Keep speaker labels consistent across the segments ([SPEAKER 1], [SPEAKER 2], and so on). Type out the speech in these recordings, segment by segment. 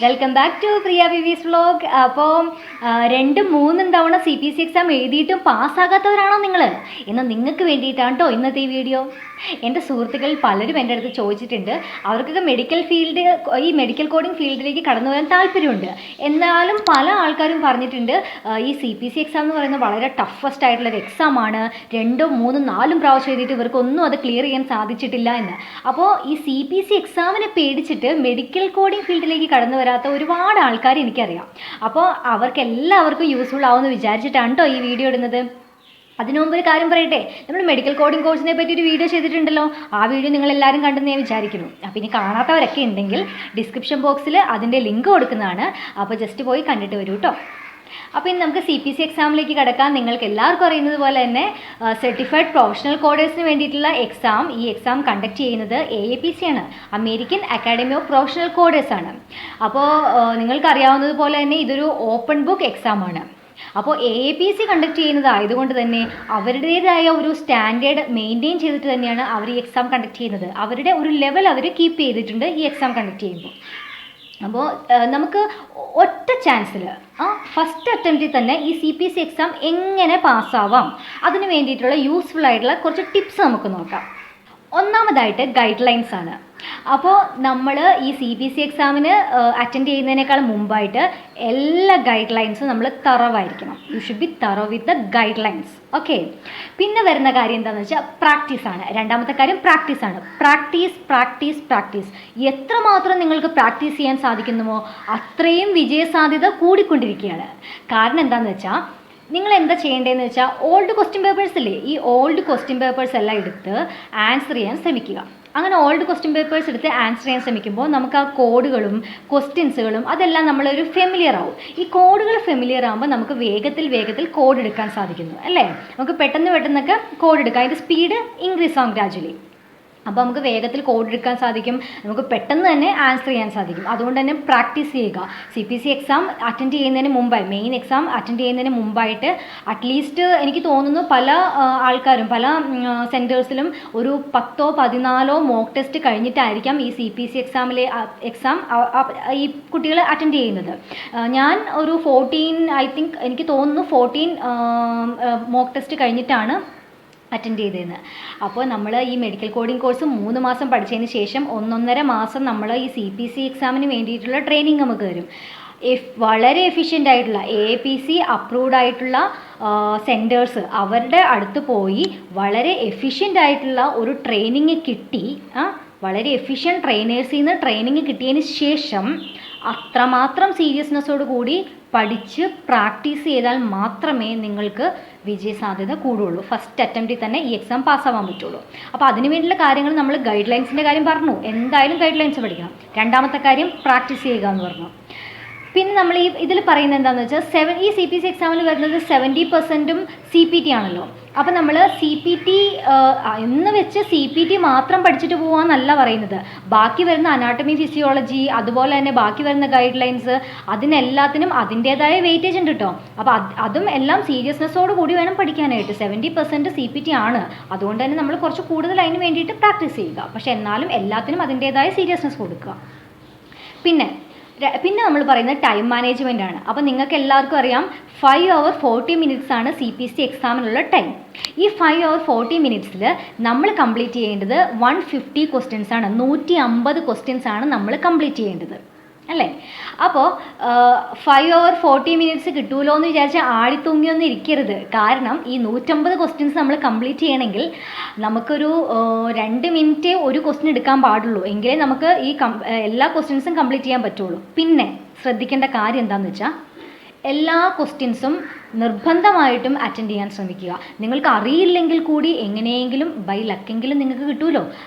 [SPEAKER 1] Welcome back to Priya Vivi's vlog. അപ്പോൾ 2-3 തവണ CPC exam എഴുതിയിട്ടും പാസ്സാകാത്തവരാണോ നിങ്ങൾ? എന്നാൽ നിങ്ങൾക്ക് വേണ്ടിയിട്ടാണ് കേട്ടോ ഇന്നത്തെ ഈ വീഡിയോ. എൻ്റെ സുഹൃത്തുക്കൾ പലരും എൻ്റെ അടുത്ത് ചോദിച്ചിട്ടുണ്ട്, അവർക്കൊക്കെ ഈ മെഡിക്കൽ കോഡിംഗ് ഫീൽഡിലേക്ക് കടന്നു വരാൻ താല്പര്യമുണ്ട്. എന്നാലും പല ആൾക്കാരും പറഞ്ഞിട്ടുണ്ട് ഈ CPC എക്സാം എന്ന് പറയുന്നത് വളരെ ടഫസ്റ്റ് ആയിട്ടുള്ളൊരു എക്സാമാണ്, 2, 3, 4 പ്രാവശ്യം എഴുതിയിട്ട് ഇവർക്കൊന്നും അത് ക്ലിയർ ചെയ്യാൻ സാധിച്ചിട്ടില്ല എന്ന്. അപ്പോൾ ഈ CPC എക്സാമിനെ പേടിച്ചിട്ട് മെഡിക്കൽ കോഡിംഗ് ഫീൽഡിലേക്ക് കടന്നു വരാത്ത ഒരുപാട് ആൾക്കാർ എനിക്കറിയാം. അപ്പോൾ അവർക്കെല്ലാവർക്കും യൂസ്ഫുൾ ആവുമെന്ന് വിചാരിച്ചിട്ടാണ് കേട്ടോ ഈ വീഡിയോ ഇടുന്നത്. അതിനു മുമ്പ് ഒരു കാര്യം പറയട്ടെ, നമ്മൾ മെഡിക്കൽ കോഡിംഗ് കോഴ്സിനെ പറ്റി ഒരു വീഡിയോ ചെയ്തിട്ടുണ്ടല്ലോ, ആ വീഡിയോ നിങ്ങളെല്ലാവരും കണ്ടെന്ന് ഞാൻ വിചാരിക്കുന്നു. അപ്പോൾ ഇനി കാണാത്തവരൊക്കെ ഉണ്ടെങ്കിൽ ഡിസ്ക്രിപ്ഷൻ ബോക്സിൽ അതിൻ്റെ ലിങ്ക് കൊടുക്കുന്നതാണ്, അപ്പോൾ ജസ്റ്റ് പോയി കണ്ടിട്ട് വരൂ കേട്ടോ. അപ്പോൾ ഇനി നമുക്ക് CPC എക്സാമിലേക്ക് കിടക്കാം. നിങ്ങൾക്ക് എല്ലാവർക്കും അറിയുന്നത് പോലെ തന്നെ സർട്ടിഫൈഡ് പ്രൊഫഷണൽ കോഡേഴ്സിന് വേണ്ടിയിട്ടുള്ള ഈ എക്സാം കണ്ടക്ട് ചെയ്യുന്നത് AAPC ആണ്, American academy of professional coders ആണ്. അപ്പോൾ നിങ്ങൾക്കറിയാവുന്നത് പോലെ തന്നെ ഇതൊരു ഓപ്പൺ ബുക്ക് എക്സാമാണ്. അപ്പോൾ AAPC കണ്ടക്ട് ചെയ്യുന്നതായതുകൊണ്ട് തന്നെ അവരുടേതായ ഒരു സ്റ്റാൻഡേർഡ് മെയിൻറ്റെയിൻ ചെയ്തിട്ട് തന്നെയാണ് അവർ ഈ എക്സാം കണ്ടക്ട് ചെയ്യുന്നത്. അവരുടെ ഒരു ലെവൽ അവർ കീപ്പ് ചെയ്തിട്ടുണ്ട് ഈ എക്സാം കണ്ടക്ട് ചെയ്യുമ്പോൾ. അപ്പോൾ നമുക്ക് ഒറ്റ ചാൻസിൽ ഫസ്റ്റ് അറ്റംപ്റ്റിൽ തന്നെ ഈ CPC എക്സാം എങ്ങനെ പാസ്സാവാം, അതിന് വേണ്ടിയിട്ടുള്ള യൂസ്ഫുൾ ആയിട്ടുള്ള കുറച്ച് ടിപ്സ് നമുക്ക് നോക്കാം. ഒന്നാമതായിട്ട് ഗൈഡ് ലൈൻസ് ആണ്. അപ്പോൾ നമ്മൾ ഈ CPC എക്സാമിന് അറ്റൻഡ് ചെയ്യുന്നതിനേക്കാൾ മുമ്പായിട്ട് എല്ലാ ഗൈഡ് ലൈൻസും നമ്മൾ തറവായിരിക്കണം. You should be thorough with the guidelines. Okay, പിന്നെ വരുന്ന കാര്യം എന്താണെന്ന് വെച്ചാൽ പ്രാക്ടീസാണ്. രണ്ടാമത്തെ കാര്യം പ്രാക്ടീസാണ്. പ്രാക്ടീസ്. എത്രമാത്രം നിങ്ങൾക്ക് പ്രാക്ടീസ് ചെയ്യാൻ സാധിക്കുന്നുമോ അത്രയും വിജയസാധ്യത കൂടിക്കൊണ്ടിരിക്കുകയാണ്. കാരണം എന്താണെന്ന് വെച്ചാൽ നിങ്ങൾ എന്താ ചെയ്യേണ്ടതെന്ന് വെച്ചാൽ ഓൾഡ് ക്വസ്റ്റ്യൻ പേപ്പേഴ്സ് ഇല്ലേ, ഈ ഓൾഡ് ക്വസ്റ്റ്യൻ പേപ്പേഴ്സ് എല്ലാം എടുത്ത് ആൻസർ ചെയ്യാൻ ശ്രമിക്കുക. അങ്ങനെ ഓൾഡ് ക്വസ്റ്റ്യൻ പേപ്പേഴ്സ് എടുത്ത് ആൻസർ ചെയ്യാൻ ശ്രമിക്കുമ്പോൾ നമുക്ക് ആ കോഡുകളും ക്വസ്റ്റ്യൻസുകളും അതെല്ലാം നമ്മളൊരു ഫെമിലിയർ ആവും. ഈ കോഡുകൾ ഫെമിലിയർ ആകുമ്പോൾ നമുക്ക് വേഗത്തിൽ കോഡ് എടുക്കാൻ സാധിക്കുന്നു അല്ലേ. നമുക്ക് പെട്ടെന്നൊക്കെ കോഡ് എടുക്കാം. അതിൻ്റെ സ്പീഡ് ഇൻക്രീസ് ആവും ഗ്രാജുവലി. അപ്പോൾ നമുക്ക് വേഗത്തിൽ കോഡ് എടുക്കാൻ സാധിക്കും, നമുക്ക് പെട്ടെന്ന് തന്നെ ആൻസർ ചെയ്യാൻ സാധിക്കും. അതുകൊണ്ട് തന്നെ പ്രാക്ടീസ് ചെയ്യുക. CPC എക്സാം അറ്റൻഡ് ചെയ്യുന്നതിന് മുമ്പായി, മെയിൻ എക്സാം അറ്റൻഡ് ചെയ്യുന്നതിന് മുമ്പായിട്ട് അറ്റ്ലീസ്റ്റ് എനിക്ക് തോന്നുന്നു പല ആൾക്കാരും പല സെൻറ്റേഴ്സിലും ഒരു 10-14 മോക്ക് ടെസ്റ്റ് കഴിഞ്ഞിട്ടായിരിക്കാം ഈ CPC എക്സാം ഈ കുട്ടികൾ അറ്റൻഡ് ചെയ്യുന്നത്. ഞാൻ ഒരു 14 എനിക്ക് തോന്നുന്നു 14 മോക്ക് ടെസ്റ്റ് കഴിഞ്ഞിട്ടാണ് അറ്റൻഡ് ചെയ്തതെന്ന്. അപ്പോൾ നമ്മൾ ഈ മെഡിക്കൽ കോഡിംഗ് കോഴ്സ് 3 മാസം പഠിച്ചതിന് ശേഷം 1.5 മാസം നമ്മൾ ഈ CPC എക്സാമിന് വേണ്ടിയിട്ടുള്ള ട്രെയിനിങ് നമുക്ക് തരും. വളരെ എഫിഷ്യൻ്റ് ആയിട്ടുള്ള AAPC അപ്രൂവ്ഡ് ആയിട്ടുള്ള സെൻറ്റേഴ്സ് അവരുടെ അടുത്ത് പോയി വളരെ എഫിഷ്യൻ്റ് ആയിട്ടുള്ള ഒരു ട്രെയിനിങ് കിട്ടി, വളരെ എഫിഷ്യൻറ്റ് ട്രെയിനേഴ്സിൽ നിന്ന് ട്രെയിനിങ് കിട്ടിയതിന് ശേഷം അത്രമാത്രം സീരിയസ്നെസ്സോട് കൂടി പഠിച്ച് പ്രാക്ടീസ് ചെയ്താൽ മാത്രമേ നിങ്ങൾക്ക് വിജയസാധ്യത കൂടുള്ളൂ. ഫസ്റ്റ് അറ്റംപ്റ്റിൽ തന്നെ ഈ എക്സാം പാസ്സാവാൻ പറ്റുള്ളൂ. അപ്പോൾ അതിന് വേണ്ടിയുള്ള കാര്യങ്ങൾ നമ്മൾ ഗൈഡ് ലൈൻസിൻ്റെ കാര്യം പറഞ്ഞു, എന്തായാലും ഗൈഡ് ലൈൻസ് പഠിക്കണം. രണ്ടാമത്തെ കാര്യം പ്രാക്ടീസ് ചെയ്യുക എന്ന് പറഞ്ഞു. പിന്നെ നമ്മൾ ഇതിൽ പറയുന്നത് എന്താണെന്ന് വെച്ചാൽ ഈ CPC എക്സാമിൽ വരുന്നത് 70% CPT ആണല്ലോ. അപ്പോൾ നമ്മൾ CPT എന്ന് വെച്ച് CPT മാത്രം പഠിച്ചിട്ട് പോകാമെന്നല്ല പറയുന്നത്. ബാക്കി വരുന്ന അനാട്ടമി, ഫിസിയോളജി, അതുപോലെ തന്നെ ബാക്കി വരുന്ന ഗൈഡ് ലൈൻസ്, അതിനെല്ലാത്തിനും അതിൻ്റേതായ വെയിറ്റേജ് ഉണ്ട് കേട്ടോ. അപ്പോൾ അതും എല്ലാം സീരിയസ്നെസ്സോട് കൂടി വേണം പഠിക്കാനായിട്ട്. 70% CPT ആണ്, അതുകൊണ്ട് തന്നെ നമ്മൾ കുറച്ച് കൂടുതൽ അതിന് വേണ്ടിയിട്ട് പ്രാക്ടീസ് ചെയ്യുക. പക്ഷേ എന്നാലും എല്ലാത്തിനും അതിൻ്റേതായ സീരിയസ്നെസ് കൊടുക്കുക. പിന്നെ നമ്മൾ പറയുന്നത് ടൈം മാനേജ്മെൻ്റ് ആണ്. അപ്പോൾ നിങ്ങൾക്ക് എല്ലാവർക്കും അറിയാം 5 hours 40 minutes ആണ് CPC എക്സാമിനുള്ള ടൈം. ഈ 5 hours 40 minutes നമ്മൾ കംപ്ലീറ്റ് ചെയ്യേണ്ടത് 150 questions ആണ്. 150 questions ആണ് നമ്മൾ കംപ്ലീറ്റ് ചെയ്യേണ്ടത് അല്ലേ. അപ്പോൾ 5 hours 40 minutes കിട്ടുമല്ലോ എന്ന് വിചാരിച്ചാൽ ആടിത്തൂങ്ങിയൊന്നും ഇരിക്കരുത്. കാരണം ഈ 150 questions നമ്മൾ കംപ്ലീറ്റ് ചെയ്യണമെങ്കിൽ നമുക്കൊരു 2 minute ഒരു ക്വസ്റ്റ്യൻ എടുക്കാൻ പാടുള്ളൂ, എങ്കിലേ നമുക്ക് ഈ എല്ലാ ക്വസ്റ്റ്യൻസും കംപ്ലീറ്റ് ചെയ്യാൻ പറ്റുള്ളൂ. പിന്നെ ശ്രദ്ധിക്കേണ്ട കാര്യം എന്താണെന്ന് വെച്ചാൽ എല്ലാ ക്വസ്റ്റ്യൻസും നിർബന്ധമായിട്ടും അറ്റൻഡ് ചെയ്യാൻ ശ്രമിക്കുക. നിങ്ങൾക്ക് അറിയില്ലെങ്കിൽ കൂടി എങ്ങനെയെങ്കിലും ബൈ ലക്കെങ്കിലും നിങ്ങൾക്ക് കിട്ടുമല്ലോ,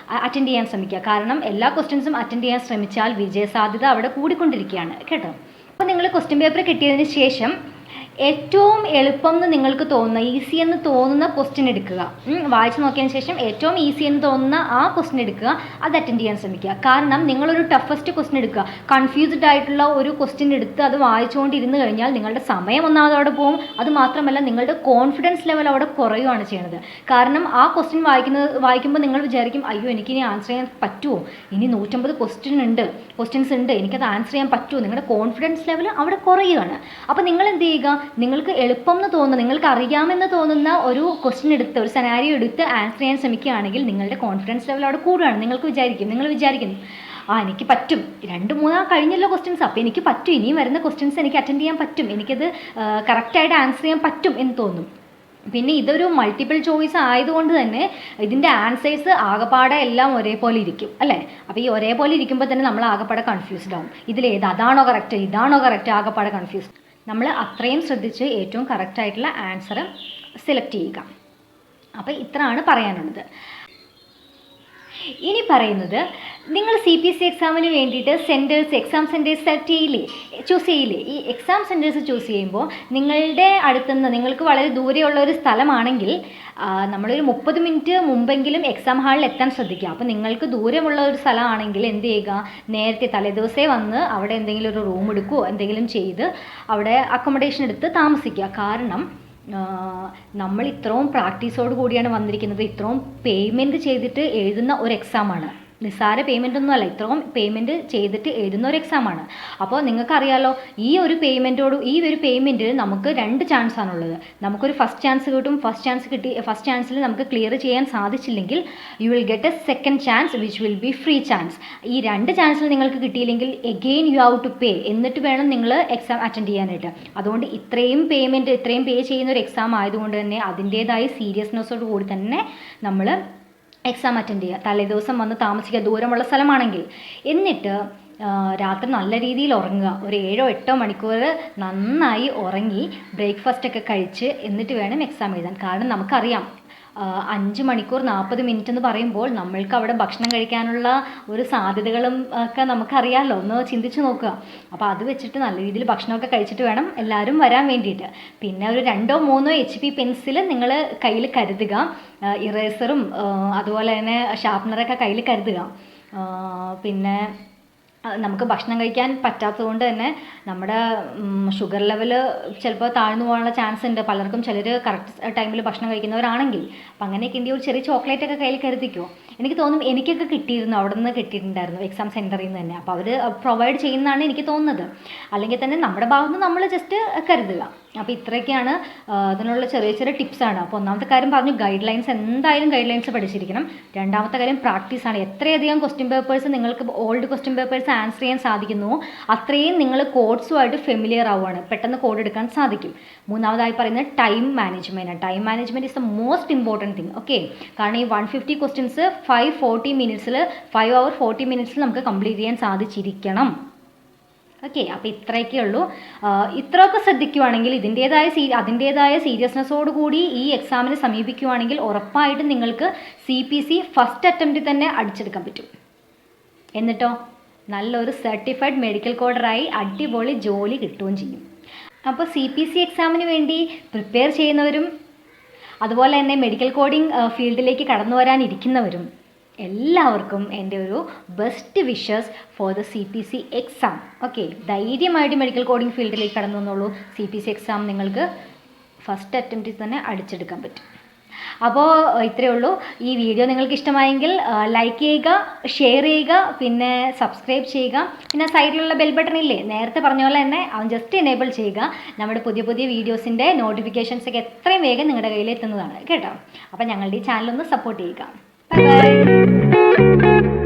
[SPEAKER 1] അറ്റൻഡ് ചെയ്യാൻ ശ്രമിക്കുക. കാരണം എല്ലാ ക്വസ്റ്റ്യൻസും അറ്റൻഡ് ചെയ്യാൻ ശ്രമിച്ചാൽ വിജയസാധ്യത അവിടെ കൂടിക്കൊണ്ടിരിക്കുകയാണ് കേട്ടോ. അപ്പോൾ നിങ്ങൾ ക്വസ്റ്റ്യൻ പേപ്പർ കിട്ടിയതിന് ശേഷം ഏറ്റവും എളുപ്പം എന്ന് നിങ്ങൾക്ക് തോന്നുന്ന, ഈസി എന്ന് തോന്നുന്ന ക്വസ്റ്റ്യൻ എടുക്കുക. വായിച്ച് നോക്കിയതിന് ശേഷം ഏറ്റവും ഈസി എന്ന് തോന്നുന്ന ആ ക്വസ്റ്റ്യൻ എടുക്കുക, അത് അറ്റൻഡ് ചെയ്യാൻ ശ്രമിക്കുക. കാരണം നിങ്ങളൊരു ടഫസ്റ്റ് ക്വസ്റ്റ്യൻ എടുക്കുക, കൺഫ്യൂസ്ഡ് ആയിട്ടുള്ള ഒരു ക്വസ്റ്റ്യൻ എടുത്ത് അത് വായിച്ചുകൊണ്ടിരുന്ന് കഴിഞ്ഞാൽ നിങ്ങളുടെ സമയം ഒന്നാമത് അവിടെ പോകും. അത് മാത്രമല്ല നിങ്ങളുടെ കോൺഫിഡൻസ് ലെവൽ അവിടെ കുറയുകയാണ് ചെയ്യുന്നത്. കാരണം ആ ക്വസ്റ്റ്യൻ വായിക്കുമ്പോൾ നിങ്ങൾ വിചാരിക്കും, അയ്യോ എനിക്കിനി ആൻസർ ചെയ്യാൻ പറ്റുമോ, ഇനി 150 ക്വസ്റ്റ്യൻസ് ഉണ്ട്, എനിക്കത് ആൻസർ ചെയ്യാൻ പറ്റുമോ. നിങ്ങളുടെ കോൺഫിഡൻസ് ലെവൽ അവിടെ കുറയുകയാണ്. അപ്പോൾ നിങ്ങൾ എന്ത് ചെയ്യുക, നിങ്ങൾക്ക് എളുപ്പം എന്ന് തോന്നുന്ന, നിങ്ങൾക്ക് അറിയാമെന്ന് തോന്നുന്ന ഒരു ക്വസ്റ്റ്യൻ എടുത്ത്, ഒരു സെനാരിയോ എടുത്ത് ആൻസർ ചെയ്യാൻ ശ്രമിക്കുകയാണെങ്കിൽ നിങ്ങളുടെ കോൺഫിഡൻസ് ലെവൽ അവിടെ കൂടുകയാണ്. നിങ്ങൾ വിചാരിക്കുന്നു എനിക്ക് പറ്റും, 2-3 കഴിഞ്ഞല്ലോ ക്വസ്റ്റ്യൻസ്, അപ്പോൾ എനിക്ക് പറ്റും, ഇനിയും വരുന്ന ക്വസ്റ്റ്യൻസ് എനിക്ക് അറ്റൻഡ് ചെയ്യാൻ പറ്റും, എനിക്കത് കറക്റ്റായിട്ട് ആൻസർ ചെയ്യാൻ പറ്റും എന്ന് തോന്നും. പിന്നെ ഇതൊരു മൾട്ടിപ്പിൾ ചോയ്സ് ആയതുകൊണ്ട് തന്നെ ഇതിൻ്റെ ആൻസേഴ്സ് ആകപ്പാടെ എല്ലാം ഒരേപോലെ ഇരിക്കും അല്ലേ. അപ്പോൾ ഈ ഒരേപോലെ ഇരിക്കുമ്പോൾ തന്നെ നമ്മൾ ആകപ്പാടെ കൺഫ്യൂസ്ഡ് ആവും. ഇതിലേത്, അതാണോ കറക്റ്റ്, ഇതാണോ കറക്റ്റ്, ആകപ്പാടെ കൺഫ്യൂസ്ഡ്. നമ്മൾ അത്രയും ശ്രദ്ധിച്ച് ഏറ്റവും കറക്റ്റായിട്ടുള്ള ആൻസർ സെലക്ട് ചെയ്യുക. അപ്പോൾ ഇത്രയാണ് പറയാനുള്ളത്. ഇനി പറയുന്നത്, നിങ്ങൾ CPC എക്സാമിന് വേണ്ടിയിട്ട് എക്സാം സെൻറ്റേഴ്സ് ചൂസ് ചെയ്യില്ലേ. ഈ എക്സാം സെൻറ്റേഴ്സ് ചൂസ് ചെയ്യുമ്പോൾ നിങ്ങളുടെ അടുത്തുനിന്ന്, നിങ്ങൾക്ക് വളരെ ദൂരെയുള്ള ഒരു സ്ഥലമാണെങ്കിൽ നമ്മളൊരു 30 മിനിറ്റ് മുമ്പെങ്കിലും എക്സാം ഹാളിൽ എത്താൻ ശ്രദ്ധിക്കുക. അപ്പോൾ നിങ്ങൾക്ക് ദൂരമുള്ള ഒരു സ്ഥലമാണെങ്കിൽ എന്ത് ചെയ്യുക, നേരത്തെ തലേദിവസമേ വന്ന് അവിടെ എന്തെങ്കിലും ഒരു റൂം എടുക്കുകയോ എന്തെങ്കിലും ചെയ്ത് അവിടെ അക്കോമഡേഷൻ എടുത്ത് താമസിക്കുക. കാരണം നമ്മൾ ഇത്രയും പ്രാക്ടീസോട് കൂടിയാണ് വന്നിരിക്കുന്നത്, ഇത്രയും പേയ്മെൻറ്റ് ചെയ്തിട്ട് എഴുതുന്ന ഒരു എക്സാമാണ്. നിസ്സാര പേയ്മെൻ്റ് ഒന്നും അല്ല, ഇത്രയും പേയ്മെൻറ്റ് ചെയ്തിട്ട് എഴുതുന്ന ഒരു എക്സാമാണ്. അപ്പോൾ നിങ്ങൾക്കറിയാലോ, ഈ ഒരു പേയ്മെൻറ്റിൽ നമുക്ക് 2 ചാൻസാണുള്ളത്. നമുക്കൊരു ഫസ്റ്റ് ചാൻസ് കിട്ടും. ഫസ്റ്റ് ചാൻസിൽ നമുക്ക് ക്ലിയർ ചെയ്യാൻ സാധിച്ചില്ലെങ്കിൽ you will get a second chance which will be free chance. ഈ 2 ചാൻസിൽ നിങ്ങൾക്ക് കിട്ടിയില്ലെങ്കിൽ again you have to pay, എന്നിട്ട് വേണം നിങ്ങൾ എക്സാം അറ്റൻഡ് ചെയ്യാനായിട്ട്. അതുകൊണ്ട് ഇത്രയും പേ ചെയ്യുന്ന ഒരു എക്സാം ആയതുകൊണ്ട് തന്നെ അതിൻ്റേതായ സീരിയസ്നെസ്സോട് കൂടി തന്നെ നമ്മൾ എക്സാം അറ്റൻഡ് ചെയ്യുക. തലേദിവസം വന്ന് താമസിക്കുക, ദൂരമുള്ള സ്ഥലമാണെങ്കിൽ. എന്നിട്ട് രാത്രി നല്ല രീതിയിൽ ഉറങ്ങുക. ഒരു 7-8 മണിക്കൂർ നന്നായി ഉറങ്ങി ബ്രേക്ക്ഫാസ്റ്റൊക്കെ കഴിച്ച് എന്നിട്ട് വേണം എക്സാം എഴുതാൻ. കാരണം നമുക്കറിയാം 5 മണിക്കൂർ 40 മിനിറ്റ് എന്ന് പറയുമ്പോൾ നമ്മൾക്ക് അവിടെ ഭക്ഷണം കഴിക്കാനുള്ള ഒരു സാധ്യതകളും ഒക്കെ നമുക്കറിയാമല്ലോ. ഒന്ന് ചിന്തിച്ച് നോക്കുക. അപ്പോൾ അത് വെച്ചിട്ട് നല്ല രീതിയിൽ ഭക്ഷണമൊക്കെ കഴിച്ചിട്ട് വേണം എല്ലാവരും വരാൻ വേണ്ടിയിട്ട്. പിന്നെ ഒരു 2-3 HP പെൻസിൽ നിങ്ങൾ കയ്യിൽ കരുതുക. ഇറേസറും അതുപോലെ തന്നെ ഷാർപ്നറൊക്കെ കയ്യിൽ കരുതുക. പിന്നെ നമുക്ക് ഭക്ഷണം കഴിക്കാൻ പറ്റാത്തതുകൊണ്ട് തന്നെ നമ്മുടെ ഷുഗർ ലെവൽ ചിലപ്പോൾ താഴ്ന്നു പോകാനുള്ള ചാൻസ് ഉണ്ട് പലർക്കും. ചിലർ കറക്റ്റ് ടൈമിൽ ഭക്ഷണം കഴിക്കുന്നവരാണെങ്കിൽ. അപ്പം അങ്ങനെയൊക്കെ ഉണ്ടെങ്കിൽ ഒരു ചെറിയ ചോക്ലേറ്റൊക്കെ കയ്യിൽ കരുതിക്കോ. എനിക്ക് തോന്നും എനിക്കൊക്കെ കിട്ടിയിരുന്നു, അവിടെ നിന്ന് കിട്ടിയിട്ടുണ്ടായിരുന്നു എക്സാം സെൻറ്ററിൽ നിന്ന് തന്നെ. അപ്പോൾ അവർ പ്രൊവൈഡ് ചെയ്യുന്നതാണ് എനിക്ക് തോന്നുന്നത്. അല്ലെങ്കിൽ തന്നെ നമ്മുടെ ഭാഗത്ത് നിന്ന് നമ്മൾ ജസ്റ്റ് കരുതുക. അപ്പോൾ ഇത്രയൊക്കെയാണ് അതിനുള്ള ചെറിയ ടിപ്സാണ്. അപ്പോൾ ഒന്നാമത്തെ കാര്യം പറഞ്ഞു, എന്തായാലും ഗൈഡ് ലൈൻസ് പഠിച്ചിരിക്കണം. രണ്ടാമത്തെ കാര്യം പ്രാക്ടീസാണ്. എത്രയധികം ക്വസ്റ്റ്യൻ പേപ്പേഴ്സ് നിങ്ങൾക്ക് ഓൾഡ് ക്വസ്റ്റ്യൻ പേപ്പേഴ്സ് ആൻസർ ചെയ്യാൻ സാധിക്കുന്നുവോ അത്രയും നിങ്ങൾ കോഡ്സുമായിട്ട് ഫെമിലിയർ ആവുകയാണ്, പെട്ടെന്ന് കോഡ് എടുക്കാൻ സാധിക്കും. മൂന്നാമതായി പറയുന്നത് time management. Time management is the most important thing. Okay, കാരണം ഈ 150 ക്വസ്റ്റ്യൻസ് 5 hour 40 minutes നമുക്ക് കംപ്ലീറ്റ് ചെയ്യാൻ സാധിച്ചിരിക്കണം. ഓക്കെ, അപ്പോൾ ഇത്രയൊക്കെ ഉള്ളൂ. ഇത്രയൊക്കെ ശ്രദ്ധിക്കുവാണെങ്കിൽ അതിൻ്റേതായ സീരിയസ്നെസ്സോടു കൂടി ഈ എക്സാമിനെ സമീപിക്കുവാണെങ്കിൽ ഉറപ്പായിട്ടും നിങ്ങൾക്ക് CPC ഫസ്റ്റ് അറ്റംപ്റ്റിൽ തന്നെ അടിച്ചെടുക്കാൻ പറ്റും. എന്നിട്ടോ നല്ലൊരു സർട്ടിഫൈഡ് മെഡിക്കൽ കോഡറായി അടിപൊളി ജോലി കിട്ടുകയും ചെയ്യും. അപ്പോൾ CPC എക്സാമിന് വേണ്ടി പ്രിപ്പയർ ചെയ്യുന്നവരും അതുപോലെ തന്നെ മെഡിക്കൽ കോഡിംഗ് ഫീൽഡിലേക്ക് കടന്നു വരാനിരിക്കുന്നവരും എല്ലാവർക്കും എൻ്റെ ഒരു best wishes for the CPC exam. Okay, ധൈര്യമായിട്ട് മെഡിക്കൽ കോഡിംഗ് ഫീൽഡിലേക്ക് കടന്നു വന്നോളൂ. CPC എക്സാം നിങ്ങൾക്ക് ഫസ്റ്റ് അറ്റംപ്റ്റിൽ തന്നെ അടിച്ചെടുക്കാൻ പറ്റും. അപ്പോൾ ഇത്രയേ ഉള്ളൂ. ഈ വീഡിയോ നിങ്ങൾക്ക് ഇഷ്ടമായെങ്കിൽ ലൈക്ക് ചെയ്യുക, ഷെയർ ചെയ്യുക, പിന്നെ സബ്സ്ക്രൈബ് ചെയ്യുക. പിന്നെ സൈഡിലുള്ള ബെൽ ബട്ടൺ ഇല്ലേ, നേരത്തെ പറഞ്ഞ പോലെ തന്നെ അവൻ ജസ്റ്റ് എനേബിൾ ചെയ്യുക. നമ്മുടെ പുതിയ വീഡിയോസിൻ്റെ നോട്ടിഫിക്കേഷൻസ് ഒക്കെ എത്രയും വേഗം നിങ്ങളുടെ കയ്യിൽ എത്തുന്നതാണ് കേട്ടോ. അപ്പോൾ ഞങ്ങളുടെ ഈ ചാനലൊന്ന് സപ്പോർട്ട് ചെയ്യുക. Bye bye.